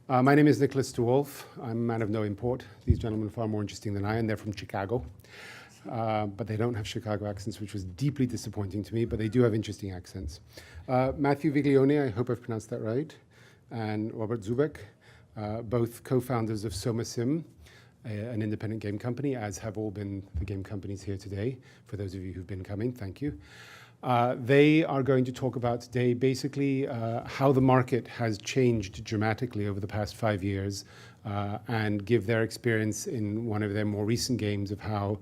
My name is Nicholas de Wolf. I'm a man of no import. These gentlemen are far more interesting than I am. They're from Chicago. But they don't have Chicago accents, which was deeply disappointing to me, but they do have interesting accents. Matthew Viglione, I hope I've pronounced that right, and Robert Zubek, both co-founders of SomaSim, an independent game company, as have all been the game companies here today. For those of you who've been coming, thank you. They are going to talk about today basically how the market has changed dramatically over the past 5 years and give their experience in one of their more recent games of how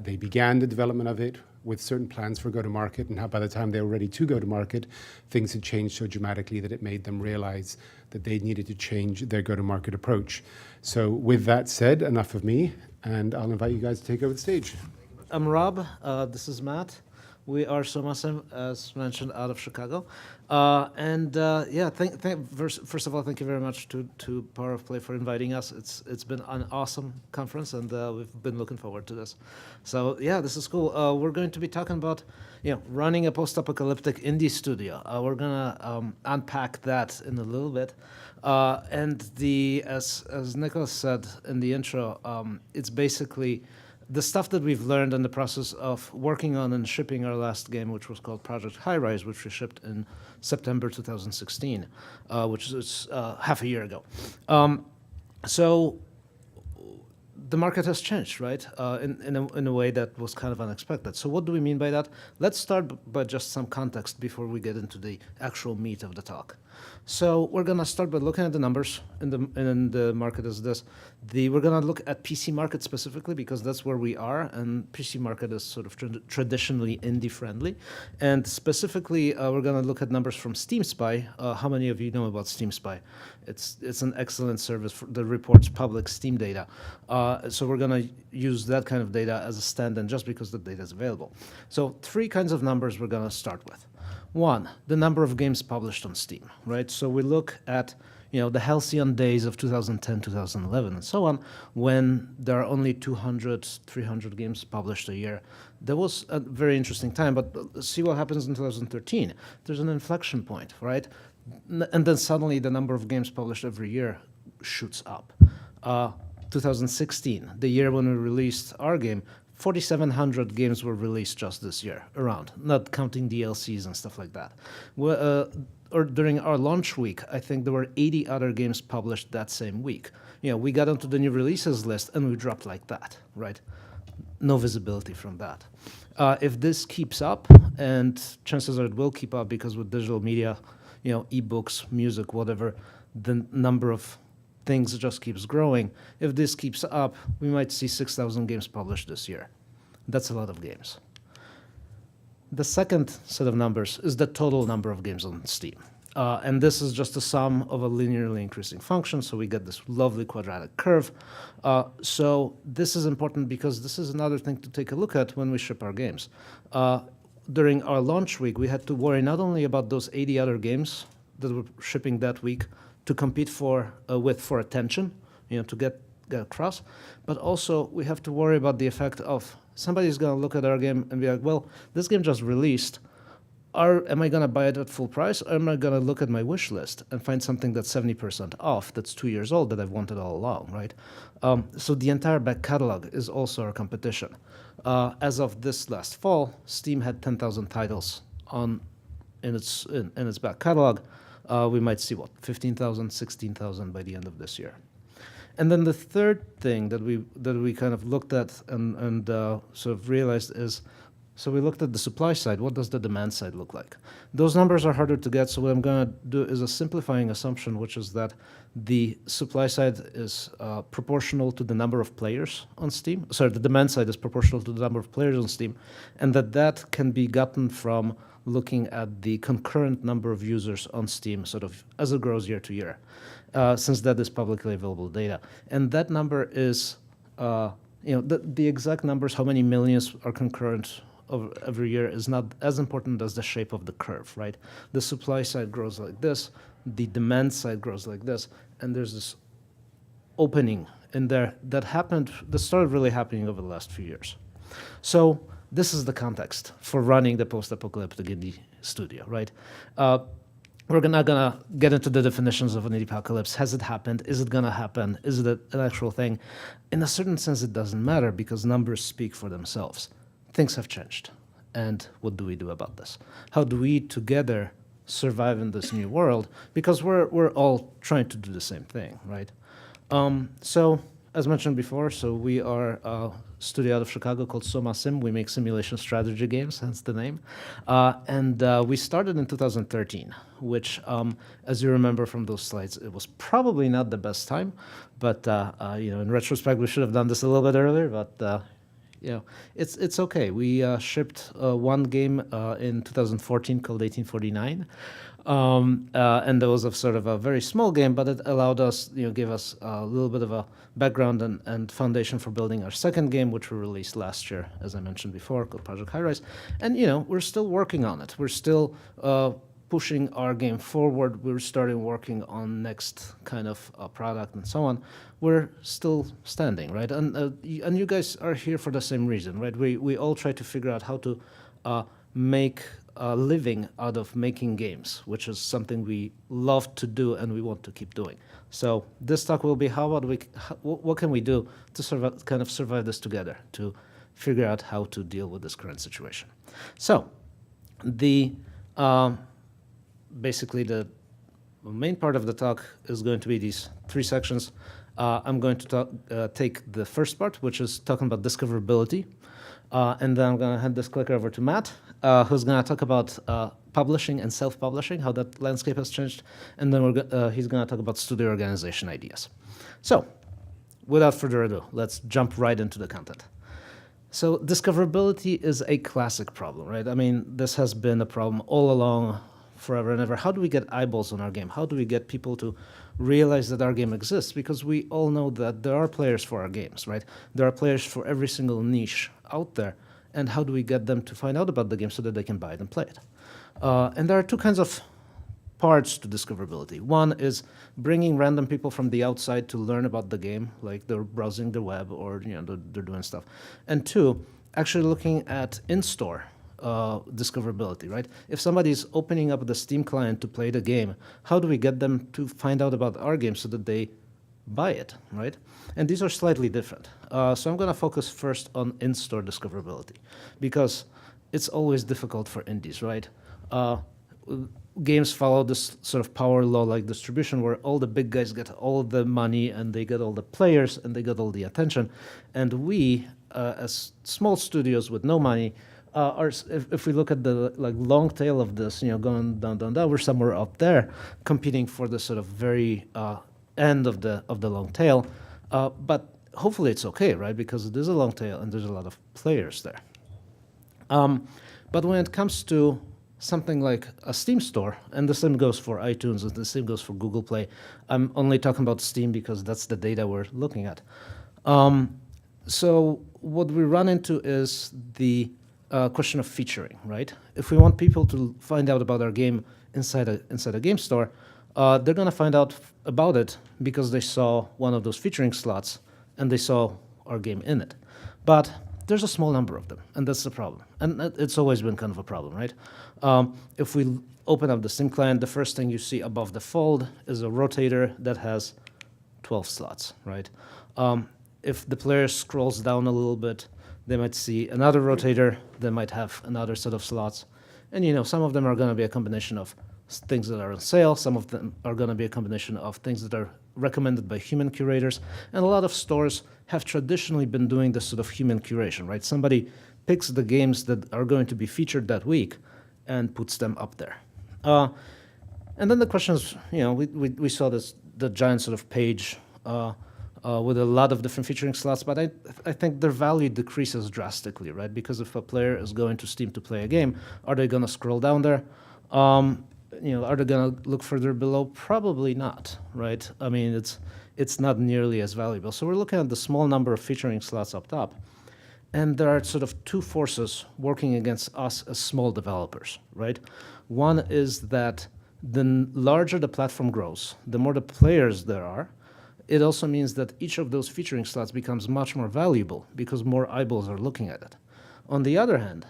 they began the development of it with certain plans for go-to-market, and how by the time they were ready to go to market, things had changed so dramatically that it made them realize that they needed to change their go-to-market approach. So with that said, enough of me, and I'll invite you guys to take over the stage. I'm Rob, this is Matt. We are SomaSim, as mentioned, out of Chicago. First of all, thank you very much to Power of Play for inviting us. It's been an awesome conference, and we've been looking forward to this. So yeah, this is cool. We're going to be talking about running a post-apocalyptic indie studio. We're gonna unpack that in a little bit. As Nicholas said in the intro, it's basically the stuff that we've learned in the process of working on and shipping our last game, which was called Project High Rise, which we shipped in September 2016, which is half a year ago. So the market has changed, right? In a way that was kind of unexpected. So what do we mean by that? Let's start by just some context before we get into the actual meat of the talk. So we're gonna start by looking at the numbers in the market as this. We're gonna look at PC market specifically because that's where we are, and PC market is sort of traditionally indie friendly. And specifically, we're gonna look at numbers from Steam Spy. How many of you know about Steam Spy? It's an excellent service that reports public Steam data. So we're gonna use that kind of data as a stand-in just because the data is available. So 3 kinds of numbers we're gonna start with. 1, the number of games published on Steam, right? So we look at the halcyon days of 2010, 2011, and so on, when there are only 200, 300 games published a year. That was a very interesting time, but see what happens in 2013. There's an inflection point, right? And then suddenly the number of games published every year shoots up. 2016, the year when we released our game, 4,700 games were released just this year, around, not counting DLCs and stuff like that. Or during our launch week, I think there were 80 other games published that same week. We got onto the new releases list and we dropped like that, right? No visibility from that. If this keeps up, and chances are it will keep up because with digital media, ebooks, music, whatever, the number of things just keeps growing. If this keeps up, we might see 6,000 games published this year. That's a lot of games. The second set of numbers is the total number of games on Steam. And this is just a sum of a linearly increasing function, so we get this lovely quadratic curve. So this is important because this is another thing to take a look at when we ship our games. During our launch week, we had to worry not only about those 80 other games that were shipping that week to compete for attention, to get across, but also we have to worry about the effect of somebody's going to look at our game and be like, well, this game just released. Am I going to buy it at full price, or am I going to look at my wish list and find something that's 70% off, that's 2 years old, that I've wanted all along, right? So the entire back catalog is also our competition. As of this last fall, Steam had 10,000 titles in its back catalog. We might see 15,000, 16,000 by the end of this year. And then the third thing that we kind of looked at and sort of realized is, so we looked at the supply side. What does the demand side look like? Those numbers are harder to get, so what I'm going to do is a simplifying assumption, which is that the supply side is proportional to the number of players on Steam. Sorry, the demand side is proportional to the number of players on Steam, and that can be gotten from looking at the concurrent number of users on Steam sort of as it grows year to year, since that is publicly available data. And that number is, the exact numbers, how many millions are concurrent every year, is not as important as the shape of the curve, right? The supply side grows like this, the demand side grows like this, and there's this opening in there that started really happening over the last few years. So this is the context for running the post-apocalyptic indie studio, right? we're not gonna get into the definitions of an apocalypse. Has it happened? Is it gonna happen? Is it an actual thing? In a certain sense, it doesn't matter because numbers speak for themselves. Things have changed, and what do we do about this? How do we together survive in this new world? Because we're all trying to do the same thing, right? So, as mentioned before, so we are a studio out of Chicago called SomaSim. We make simulation strategy games, hence the name. And we started in 2013, which, as you remember from those slides, it was probably not the best time. But in retrospect, we should have done this a little bit earlier. But it's okay. We shipped one game in 2014 called 1849. And that was a sort of a very small game, but it allowed us, gave us a little bit of a background and foundation for building our second game, which we released last year, as I mentioned before, called Project High Rise. And, we're still working on it. We're still pushing our game forward. We're starting working on next kind of product and so on. We're still standing, right? And you guys are here for the same reason, right? We all try to figure out how to make a living out of making games, which is something we love to do and we want to keep doing. So this talk will be what can we do to survive this together, to figure out how to deal with this current situation. So basically the main part of the talk is going to be these three sections. I'm going to take the first part, which is talking about discoverability. And then I'm going to hand this clicker over to Matt, who's going to talk about publishing and self-publishing, how that landscape has changed. And then he's going to talk about studio organization ideas. So without further ado, let's jump right into the content. So discoverability is a classic problem, right? I mean, this has been a problem all along, forever and ever. How do we get eyeballs on our game? How do we get people to realize that our game exists? Because we all know that there are players for our games, right? There are players for every single niche out there. And how do we get them to find out about the game so that they can buy it and play it? And there are two kinds of parts to discoverability. One is bringing random people from the outside to learn about the game, like they're browsing the web or they're doing stuff. And two, actually looking at in-store discoverability, right? If somebody's opening up the Steam client to play the game, how do we get them to find out about our game so that they buy it, right? And these are slightly different. So I'm going to focus first on in-store discoverability because it's always difficult for indies, right? Games follow this sort of power law-like distribution where all the big guys get all the money and they get all the players and they get all the attention. And we, as small studios with no money, if we look at the long tail of this, going down, we're somewhere up there, competing for the sort of very end of the long tail. But hopefully it's okay, right? Because it is a long tail and there's a lot of players there. But when it comes to something like a Steam store, and the same goes for iTunes, and the same goes for Google Play. I'm only talking about Steam because that's the data we're looking at. So what we run into is the question of featuring, right? If we want people to find out about our game inside a game store, they're going to find out about it because they saw one of those featuring slots and they saw our game in it. But there's a small number of them, and that's the problem. And it's always been kind of a problem, right? If we open up the Steam client, the first thing you see above the fold is a rotator that has 12 slots, right? If the player scrolls down a little bit, they might see another rotator that might have another set of slots. And some of them are going to be a combination of things that are on sale. Some of them are going to be a combination of things that are recommended by human curators. And a lot of stores have traditionally been doing this sort of human curation, right? Somebody picks the games that are going to be featured that week and puts them up there. And then the question is, we saw the giant sort of page with a lot of different featuring slots, but I think their value decreases drastically, right? Because if a player is going to Steam to play a game, are they going to scroll down there? Are they going to look further below? Probably not, right? I mean, it's not nearly as valuable. So we're looking at the small number of featuring slots up top. And there are sort of two forces working against us as small developers, right? One is that the larger the platform grows, the more the players there are, it also means that each of those featuring slots becomes much more valuable because more eyeballs are looking at it. On the other hand,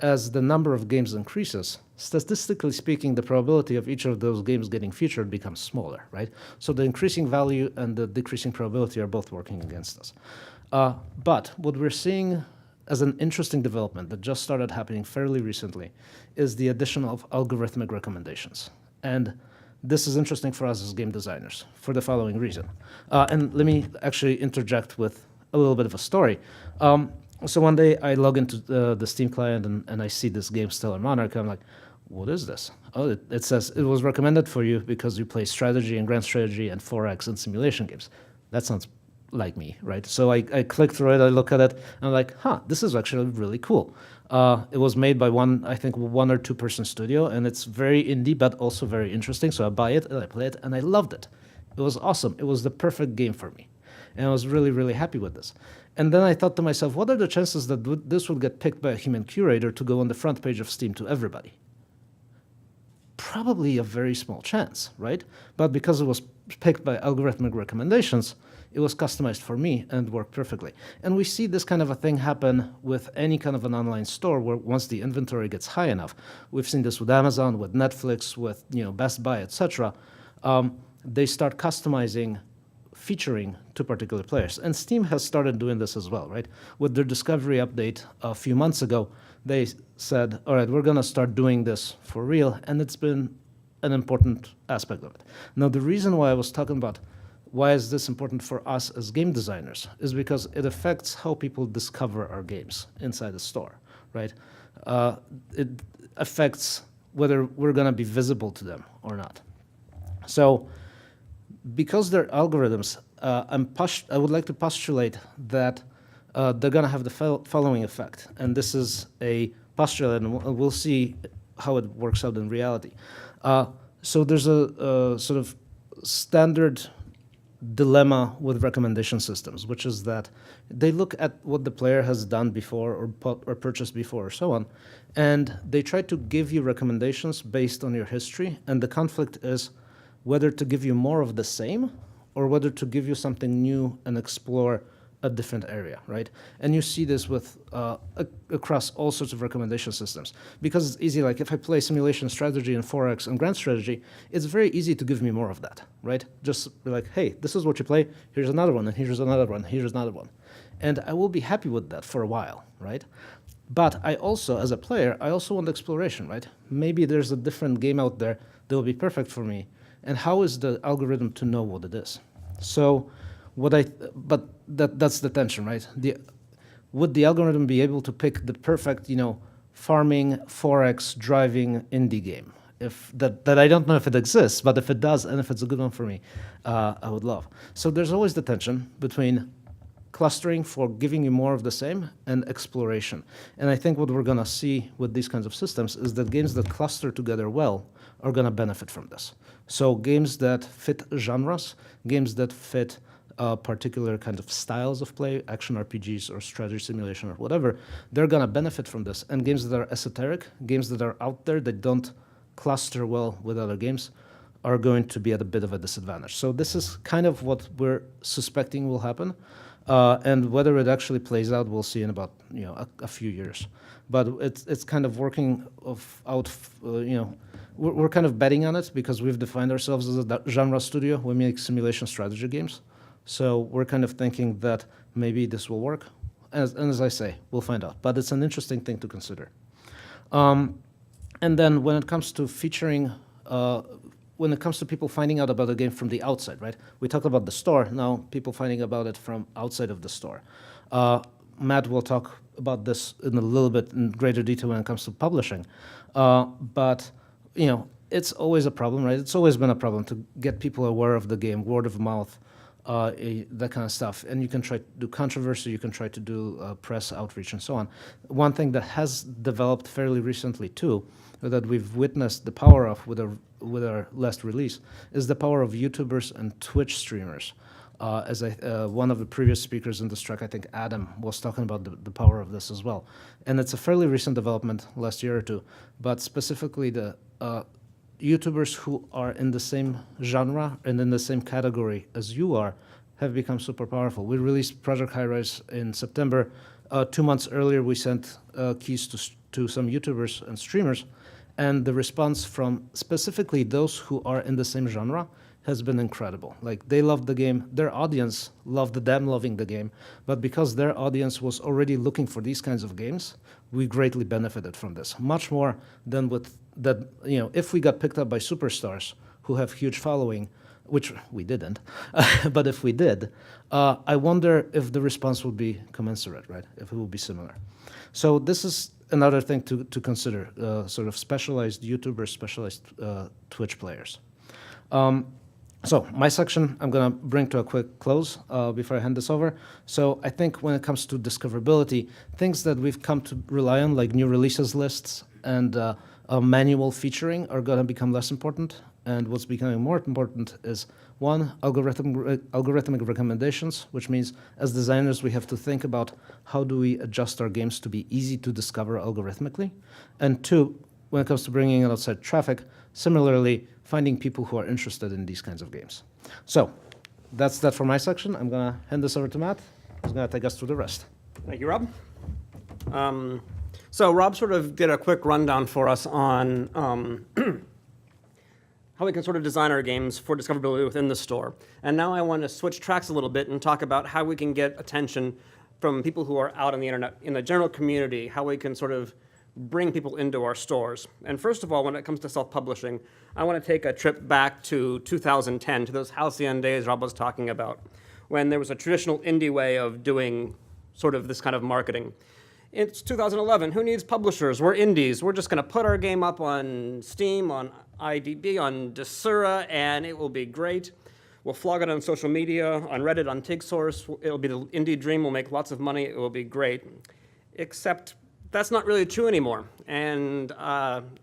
as the number of games increases, statistically speaking, the probability of each of those games getting featured becomes smaller, right? So the increasing value and the decreasing probability are both working against us. But what we're seeing as an interesting development that just started happening fairly recently is the addition of algorithmic recommendations. And this is interesting for us as game designers for the following reason. And let me actually interject with a little bit of a story. So one day I log into the Steam client and I see this game, Stellar Monarch. I'm like, what is this? Oh, it says it was recommended for you because you play strategy and grand strategy and 4X and simulation games. That sounds like me, right? So I click through it, I look at it, and I'm like, this is actually really cool. It was made by one or two person studio, and it's very indie, but also very interesting. So I buy it and I play it, and I loved it. It was awesome. It was the perfect game for me. And I was really, really happy with this. And then I thought to myself, what are the chances that this would get picked by a human curator to go on the front page of Steam to everybody? Probably a very small chance, right? But because it was picked by algorithmic recommendations, it was customized for me and worked perfectly. And we see this kind of a thing happen with any kind of an online store where once the inventory gets high enough, we've seen this with Amazon, with Netflix, with Best Buy, etc. They start customizing featuring to particular players. And Steam has started doing this as well, right? With their discovery update a few months ago, they said, all right, we're going to start doing this for real, and it's been an important aspect of it. Now, the reason why I was talking about why is this important for us as game designers is because it affects how people discover our games inside the store, right? It affects whether we're going to be visible to them or not. So because they're algorithms, I would like to postulate that they're going to have the following effect. And this is a postulate, and we'll see how it works out in reality. So there's a sort of standard dilemma with recommendation systems, which is that they look at what the player has done before or purchased before or so on, and they try to give you recommendations based on your history, and the conflict is whether to give you more of the same or whether to give you something new and explore a different area, right? And you see this with across all sorts of recommendation systems because it's easy. Like if I play simulation strategy and 4X and grand strategy, it's very easy to give me more of that, right? Just be like, hey, this is what you play. Here's another one, and here's another one, here's another one, and I will be happy with that for a while, right? But I also, as a player, I also want exploration, right? Maybe there's a different game out there that will be perfect for me, and how is the algorithm to know what it is? So. But that's the tension, right? Would the algorithm be able to pick the perfect, farming, 4X, driving indie game? If that I don't know if it exists, but if it does, and if it's a good one for me, I would love. So there's always the tension between clustering for giving you more of the same and exploration. And I think what we're going to see with these kinds of systems is that games that cluster together well are going to benefit from this. So games that fit genres, games that fit particular kind of styles of play, action RPGs or strategy simulation or whatever, they're going to benefit from this. And games that are esoteric, games that are out there that don't cluster well with other games are going to be at a bit of a disadvantage. So this is kind of what we're suspecting will happen. And whether it actually plays out, we'll see in about a few years. But it's kind of working out. We're kind of betting on it because we've defined ourselves as a genre studio. We make simulation strategy games. So we're kind of thinking that maybe this will work. And as I say, we'll find out. But it's an interesting thing to consider. And then when it comes to featuring, when it comes to people finding out about a game from the outside, right? We talked about the store. Now people finding about it from outside of the store. Matt will talk about this in a little bit in greater detail when it comes to publishing. But it's always a problem, right? It's always been a problem to get people aware of the game, word of mouth, that kind of stuff. And you can try to do controversy, you can try to do press outreach and so on. One thing that has developed fairly recently too, that we've witnessed the power of with our last release, is the power of YouTubers and Twitch streamers. As one of the previous speakers in this track, I think Adam, was talking about the power of this as well. And it's a fairly recent development, last year or two, but specifically the YouTubers who are in the same genre and in the same category as you are have become super powerful. We released Project High Rise in September. 2 months earlier, we sent keys to some YouTubers and streamers, And the response from specifically those who are in the same genre has been incredible. Like, they loved the game, their audience loved them loving the game, but because their audience was already looking for these kinds of games, we greatly benefited from this, much more than with that, if we got picked up by superstars who have huge following, which we didn't, but if we did, I wonder if the response would be commensurate, right? If it would be similar. So this is another thing to consider, sort of specialized YouTubers, specialized Twitch players. So my section, I'm going to bring to a quick close before I hand this over. So I think when it comes to discoverability, things that we've come to rely on, like new releases lists and manual featuring, are going to become less important. And what's becoming more important is, one, algorithmic recommendations, which means as designers, we have to think about how do we adjust our games to be easy to discover algorithmically. And two, when it comes to bringing in outside traffic, similarly, finding people who are interested in these kinds of games. So that's that for my section. I'm going to hand this over to Matt, who's going to take us through the rest. Thank you, Rob. So Rob sort of did a quick rundown for us on how we can sort of design our games for discoverability within the store. And now I want to switch tracks a little bit and talk about how we can get attention from people who are out on the internet, in the general community, how we can sort of bring people into our stores. And first of all, when it comes to self-publishing, I want to take a trip back to 2010, to those halcyon days Rob was talking about, when there was a traditional indie way of doing sort of this kind of marketing. It's 2011. Who needs publishers? We're indies. We're just going to put our game up on Steam, on IDB, on Desura, and it will be great. We'll flog it on social media, on Reddit, on TigSource. It'll be the indie dream. We'll make lots of money. It will be great. Except that's not really true anymore. And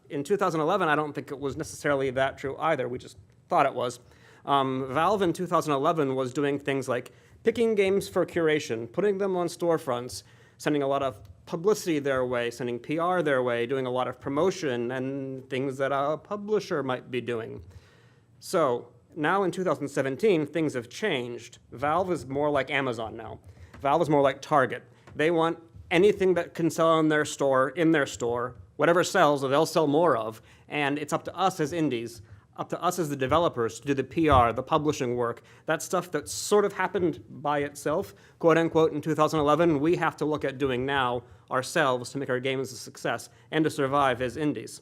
in 2011, I don't think it was necessarily that true either. We just thought it was. Valve in 2011 was doing things like picking games for curation, putting them on storefronts, sending a lot of publicity their way, sending PR their way, doing a lot of promotion and things that a publisher might be doing. So now in 2017, things have changed. Valve is more like Amazon now. Valve is more like Target. They want anything that can sell in their store, whatever sells, they'll sell more of. And it's up to us as indies, up to us as the developers to do the PR, the publishing work. That stuff that sort of happened by itself, quote unquote, in 2011, we have to look at doing now ourselves to make our games a success and to survive as indies.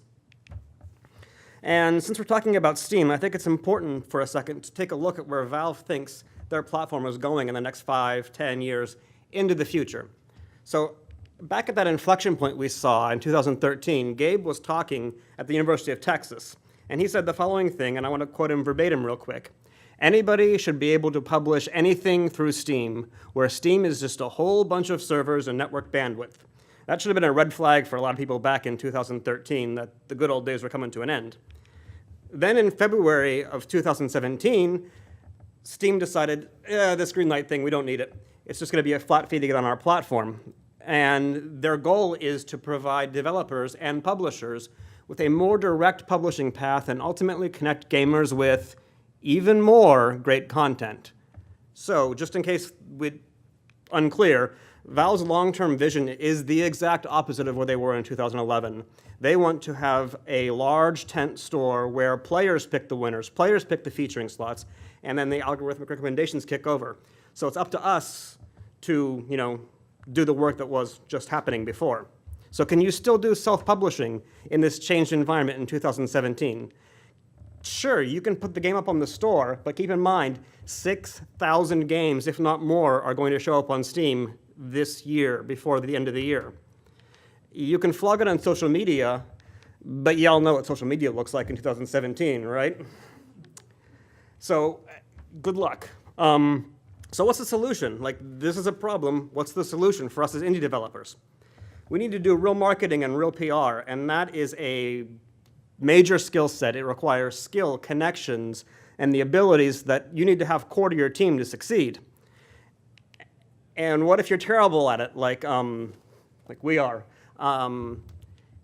And since we're talking about Steam, I think it's important for a second to take a look at where Valve thinks their platform is going in the next 5, 10 years into the future. So back at that inflection point we saw in 2013, Gabe was talking at the University of Texas. And he said the following thing, and I want to quote him verbatim real quick. Anybody should be able to publish anything through Steam, where Steam is just a whole bunch of servers and network bandwidth. That should have been a red flag for a lot of people back in 2013, that the good old days were coming to an end. Then in February of 2017, Steam decided, this green light thing, we don't need it. It's just going to be a flat fee to get on our platform. And their goal is to provide developers and publishers with a more direct publishing path and ultimately connect gamers with even more great content. So just in case we're unclear, Valve's long-term vision is the exact opposite of where they were in 2011. They want to have a large tent store where players pick the winners, players pick the featuring slots, and then the algorithmic recommendations kick over. So it's up to us to, do the work that was just happening before. So can you still do self-publishing in this changed environment in 2017? Sure, you can put the game up on the store, but keep in mind, 6,000 games, if not more, are going to show up on Steam this year, before the end of the year. You can flog it on social media, but y'all know what social media looks like in 2017, right? So good luck. So what's the solution? Like, this is a problem. What's the solution for us as indie developers? We need to do real marketing and real PR, and that is a major skill set. It requires skill, connections, and the abilities that you need to have core to your team to succeed. And what if you're terrible at it, like we are?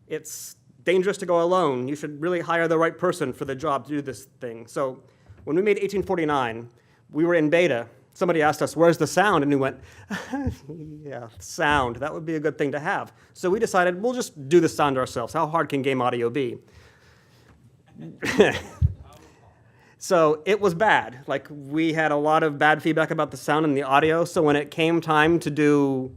It's dangerous to go alone. You should really hire the right person for the job to do this thing. So when we made 1849, we were in beta. somebody asked us, where's the sound? And we went, yeah, sound, that would be a good thing to have. So we decided we'll just do the sound ourselves. How hard can game audio be? So it was bad. Like, we had a lot of bad feedback about the sound and the audio. So when it came time to do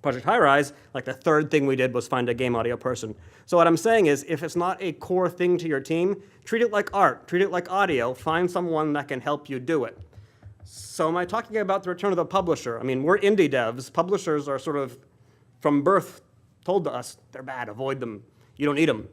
Project High Rise, like the third thing we did was find a game audio person. So what I'm saying is, if it's not a core thing to your team, treat it like art, treat it like audio, find someone that can help you do it. So am I talking about the return of the publisher? I mean, we're indie devs. Publishers are sort of, from birth, told to us, they're bad, avoid them, you don't need them.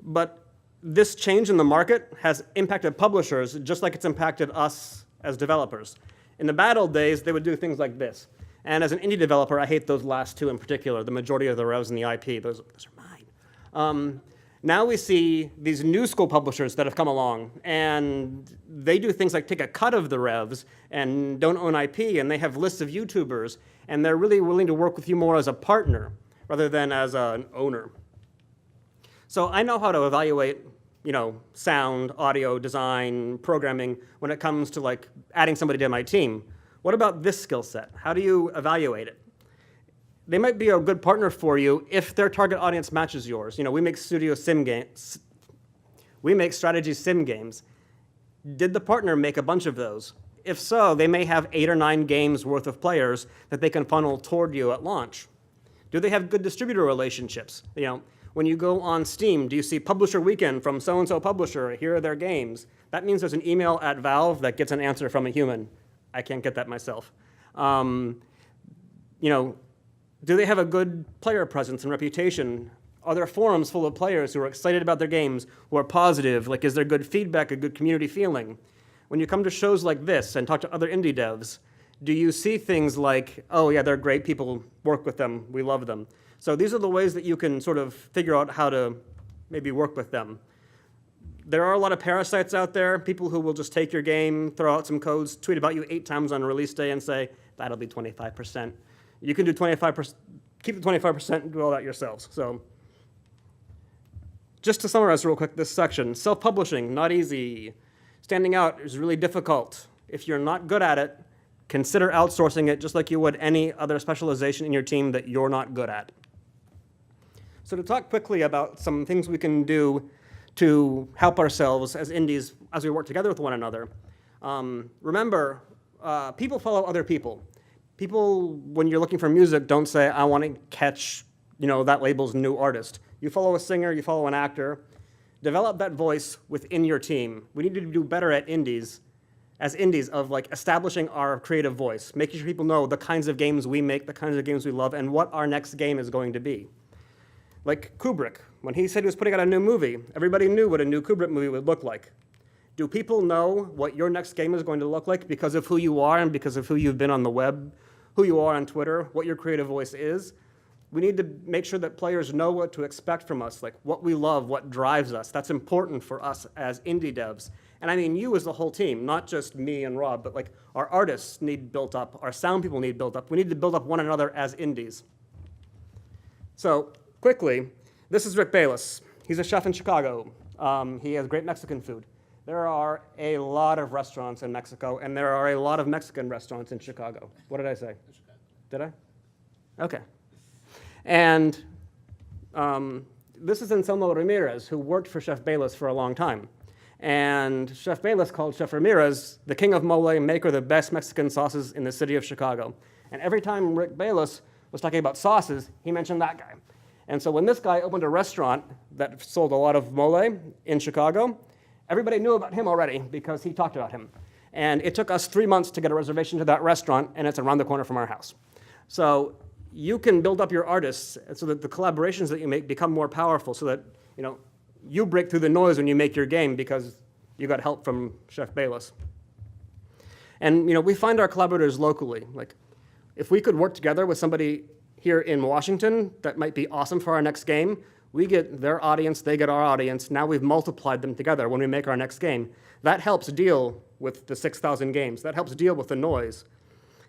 But this change in the market has impacted publishers just like it's impacted us as developers. In the bad old days, they would do things like this. And as an indie developer, I hate those last two in particular, the majority of the revs and the IP. Those are mine. Now we see these new school publishers that have come along, and they do things like take a cut of the revs and don't own IP, and they have lists of YouTubers, and they're really willing to work with you more as a partner rather than as an owner. So I know how to evaluate, sound, audio, design, programming when it comes to like adding somebody to my team. What about this skill set? How do you evaluate it? They might be a good partner for you if their target audience matches yours. We make we make strategy sim games. Did the partner make a bunch of those? If so, they may have 8 or 9 games worth of players that they can funnel toward you at launch. Do they have good distributor relationships? When you go on Steam, do you see Publisher Weekend from so-and-so publisher? Here are their games. That means there's an email at Valve that gets an answer from a human. I can't get that myself. Do they have a good player presence and reputation? Are there forums full of players who are excited about their games, who are positive? Like, is there good feedback, a good community feeling? When you come to shows like this and talk to other indie devs, do you see things like, oh yeah, they're great people, work with them, we love them? So these are the ways that you can sort of figure out how to maybe work with them. There are a lot of parasites out there, people who will just take your game, throw out some codes, tweet about you 8 times on release day and say, that'll be 25%. You can do 25%, keep the 25% and do all that yourselves. So just to summarize real quick this section, self-publishing, not easy. Standing out is really difficult. If you're not good at it, consider outsourcing it just like you would any other specialization in your team that you're not good at. So to talk quickly about some things we can do to help ourselves as indies as we work together with one another. Remember, people follow other people. People, when you're looking for music, don't say, I want to catch, that label's new artist. You follow a singer, you follow an actor. Develop that voice within your team. We need to do better at indies, as indies, of like establishing our creative voice, making sure people know the kinds of games we make, the kinds of games we love, and what our next game is going to be. Like Kubrick, when he said he was putting out a new movie, everybody knew what a new Kubrick movie would look like. Do people know what your next game is going to look like because of who you are and because of who you've been on the web, who you are on Twitter, what your creative voice is? We need to make sure that players know what to expect from us, like what we love, what drives us. That's important for us as indie devs. And I mean you as the whole team, not just me and Rob, but like our artists need built up, our sound people need built up. We need to build up one another as indies. So quickly, this is Rick Bayless. He's a chef in Chicago. He has great Mexican food. There are a lot of restaurants in Mexico, and there are a lot of Mexican restaurants in Chicago. What did I say? Did I? Okay. And this is Anselmo Ramirez, who worked for Chef Bayless for a long time. And Chef Bayless called Chef Ramirez the king of mole, maker of the best Mexican sauces in the city of Chicago. And every time Rick Bayless was talking about sauces, he mentioned that guy. And so when this guy opened a restaurant that sold a lot of mole in Chicago, everybody knew about him already because he talked about him. And it took us 3 months to get a reservation to that restaurant, and it's around the corner from our house. So you can build up your artists so that the collaborations that you make become more powerful, so that you break through the noise when you make your game because you got help from Chef Bayless. And we find our collaborators locally. Like, if we could work together with somebody here in Washington that might be awesome for our next game, we get their audience, they get our audience. Now we've multiplied them together when we make our next game. That helps deal with the 6,000 games. That helps deal with the noise.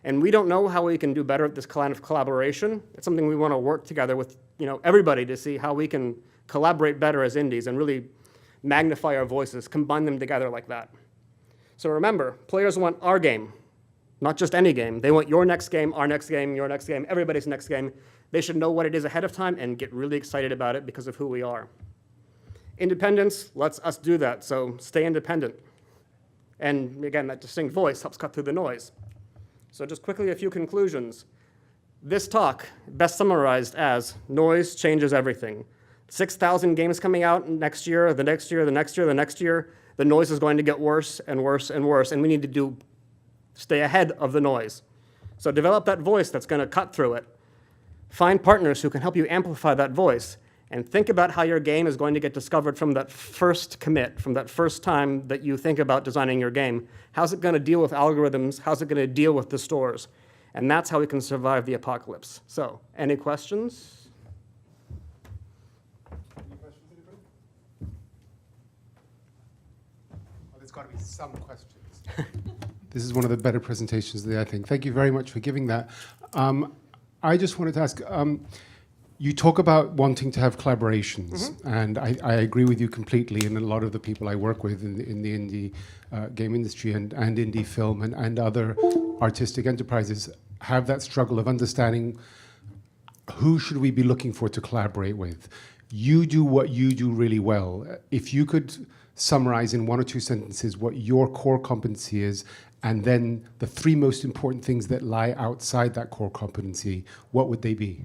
And we don't know how we can do better at this kind of collaboration. It's something we want to work together with everybody to see how we can collaborate better as indies and really magnify our voices, combine them together like that. So remember, players want our game, Not just any game. They want your next game, our next game, your next game, everybody's next game. They should know what it is ahead of time and get really excited about it because of who we are. Independence lets us do that, so stay independent. And again, that distinct voice helps cut through the noise. So just quickly, a few conclusions. This talk, best summarized as noise changes everything. 6,000 games coming out next year, the next year, the next year, the next year. The noise is going to get worse and worse and worse, and we need to stay ahead of the noise. So develop that voice that's going to cut through it. Find partners who can help you amplify that voice, and think about how your game is going to get discovered from that first commit, from that first time that you think about designing your game. How's it going to deal with algorithms? How's it going to deal with the stores? And that's how we can survive the apocalypse. So, any questions? Any questions, anybody? Well, there's got to be some questions. This is one of the better presentations I think. Thank you very much for giving that. I just wanted to ask, you talk about wanting to have collaborations, and I agree with you completely, and a lot of the people I work with in the indie game industry and indie film and other artistic enterprises have that struggle of understanding who should we be looking for to collaborate with. You do what you do really well. If you could summarize in one or two sentences what your core competency is, and then the three most important things that lie outside that core competency, what would they be?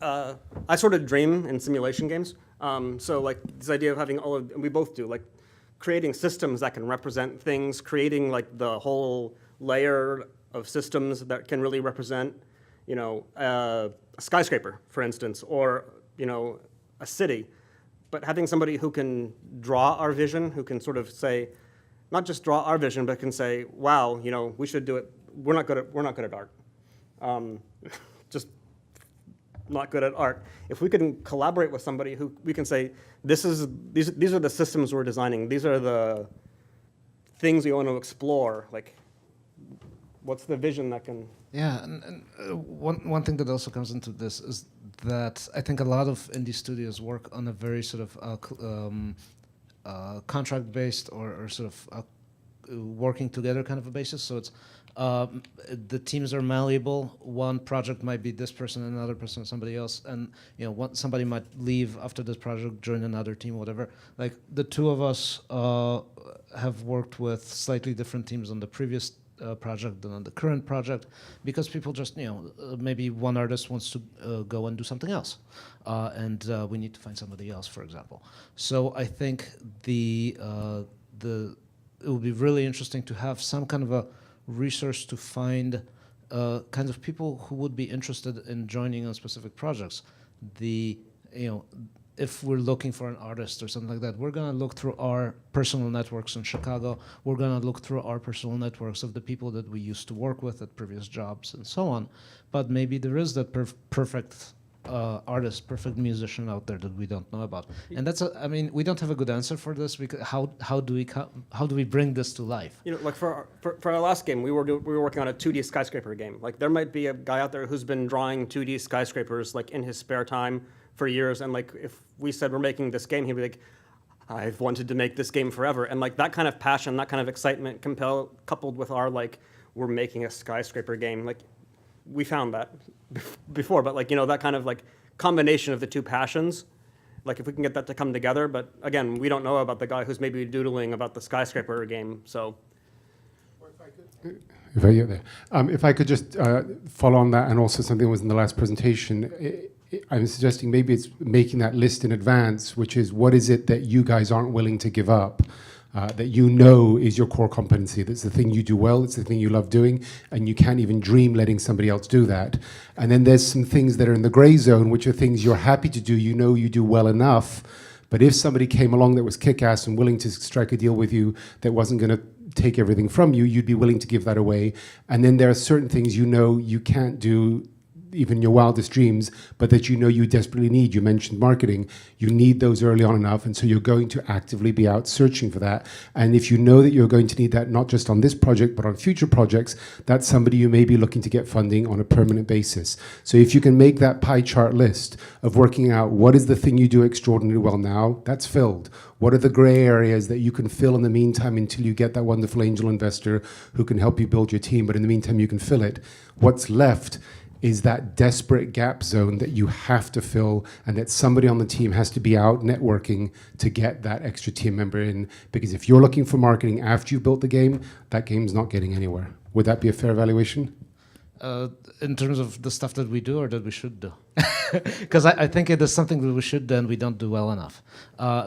I sort of dream in simulation games. So like this idea of having all of, and we both do, like creating systems that can represent things, creating like the whole layer of systems that can really represent, you know, a skyscraper, for instance, or, you know, a city. But having somebody who can draw our vision, who can sort of say, not just draw our vision, but can say, wow, you know, we should do it. We're not good at art. Just not good at art. If we can collaborate with somebody who we can say, these are the systems we're designing. These are the things we want to explore. Like, what's the vision that can? Yeah, and one thing that also comes into this is that I think a lot of indie studios work on a very sort of contract-based or sort of working together kind of a basis. So it's the teams are malleable. One project might be this person, another person, somebody else, and you know, somebody might leave after this project, join another team, whatever. Like the two of us have worked with slightly different teams on the previous project than on the current project, because people just, you know, maybe one artist wants to go and do something else, and we need to find somebody else, for example. So I think it would be really interesting to have some kind of a resource to find kind of people who would be interested in joining on specific projects. If we're looking for an artist or something like that, we're going to look through our personal networks in Chicago. We're going to look through our personal networks of the people that we used to work with at previous jobs and so on. But maybe there is that perfect artist, perfect musician out there that we don't know about. And that's, I mean, we don't have a good answer for this, because how do we bring this to life? You know, like for our last game, we were working on a 2D skyscraper game. Like there might be a guy out there who's been drawing 2D skyscrapers like in his spare time for years, and like if we said we're making this game, he'd be like, I've wanted to make this game forever. And like that kind of passion, that kind of excitement coupled with our like, we're making a skyscraper game, like we found that before, but like, you know, that kind of like combination of the two passions, like if we can get that to come together. But again, we don't know about the guy who's maybe doodling about the skyscraper game, so. If I could just follow on that, and also something that was in the last presentation, I'm suggesting maybe it's making that list in advance, which is what is it that you guys aren't willing to give up, that you know is your core competency, that's the thing you do well, it's the thing you love doing, and you can't even dream letting somebody else do that. And then there's some things that are in the gray zone, which are things you're happy to do, you know you do well enough, but if somebody came along that was kick-ass and willing to strike a deal with you that wasn't going to take everything from you, you'd be willing to give that away. And then there are certain things you know you can't do, even your wildest dreams, but that you know you desperately need. You mentioned marketing. You need those early on enough, and so you're going to actively be out searching for that. And if you know that you're going to need that not just on this project, but on future projects, that's somebody you may be looking to get funding on a permanent basis. So if you can make that pie chart list of working out what is the thing you do extraordinarily well now, that's filled. What are the gray areas that you can fill in the meantime until you get that wonderful angel investor who can help you build your team, but in the meantime you can fill it. What's left is that desperate gap zone that you have to fill, and that somebody on the team has to be out networking to get that extra team member in, because if you're looking for marketing after you've built the game, that game's not getting anywhere. Would that be a fair evaluation? In terms of the stuff that we do or that we should do? Because I think it is something that we should do and we don't do well enough.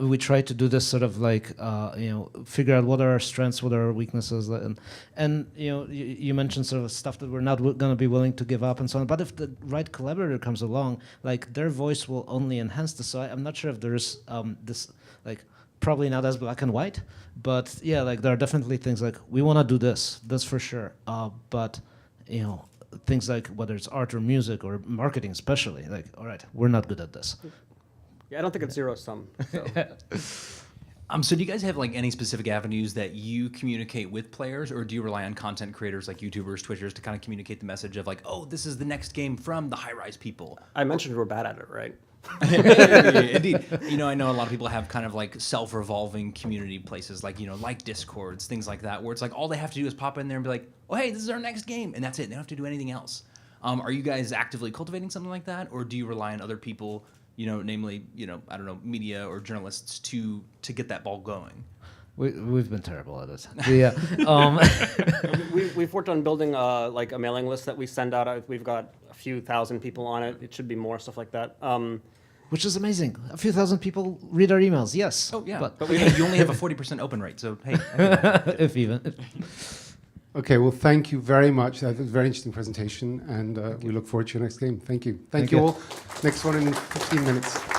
We try to do this sort of like, figure out what are our strengths, what are our weaknesses. And you mentioned sort of stuff that we're not going to be willing to give up and so on. But if the right collaborator comes along, like their voice will only enhance this. So I'm not sure if there's this, like, probably not as black and white. But yeah, like there are definitely things like, we want to do this, that's for sure. But, things like whether it's art or music or marketing especially, like, all right, we're not good at this. Yeah, I don't think it's zero sum. So. So do you guys have like any specific avenues that you communicate with players, or do you rely on content creators like YouTubers, Twitchers to kind of communicate the message of like, oh, this is the next game from the high-rise people? I mentioned we're bad at it, right? Indeed. I know a lot of people have kind of like self-revolving community places like, like Discords, things like that, where it's like all they have to do is pop in there and be like, oh, hey, this is our next game. And that's it. They don't have to do anything else. Are you guys actively cultivating something like that? Or do you rely on other people, namely, I don't know, media or journalists to get that ball going? We've been terrible at it. We've worked on building like a mailing list that we send out. We've got a few thousand people on it. It should be more, stuff like that. Which is amazing. A few thousand people read our emails, yes. Oh, yeah. But you only have a 40% open rate, so hey. If even. Okay, well, thank you very much. That was a very interesting presentation, and we look forward to your next game. Thank you. Thank you all. Next one in 15 minutes.